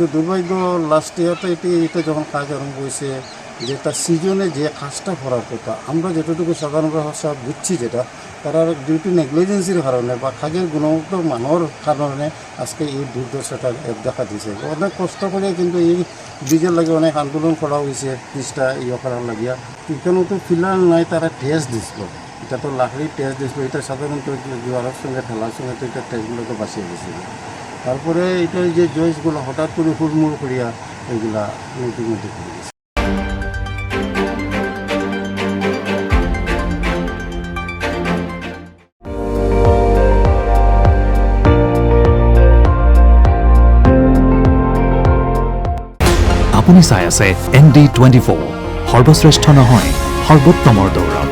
কিন্তু দুর্ভাগ্য লাস্ট ইয়ারটা এটা যখন কাজ আরম্ভ হয়েছে যে তার সিজনে যে কাজটা করার কথা আমরা যতটুকু সাধারণ ভাষা বুঝছি যেটা তারা ডিউটি নেগলিজেন্সির কারণে বা কাজের গুণগত মানের কারণে আজকে এই দুর্দশাটা দেখা দিয়েছে অনেক কষ্ট করে কিন্তু এই ব্রিজের লাগে অনেক আন্দোলন করা হয়েছে ব্রিজটা করার লাগিয়া এখানেও তো ফিলার নাই তারা টেস্ট দিছিল এটা তো লাকড়ির টেস্ট দিছিল এটা সাধারণত জোয়ারের সঙ্গে ঠেলার সঙ্গে তো এটা টেস্টগুলোকে বাঁচিয়ে গেছিল তারপরে এটা যে জয়েসগুলো হঠাৎ করে হুড়মুড় করিয়া এগুলা নতুন করে গেছে। আপুনি চাই আছে ND24 সৰ্বশ্ৰেষ্ঠ নহয় সৰ্বোত্তমৰ দৌৰত।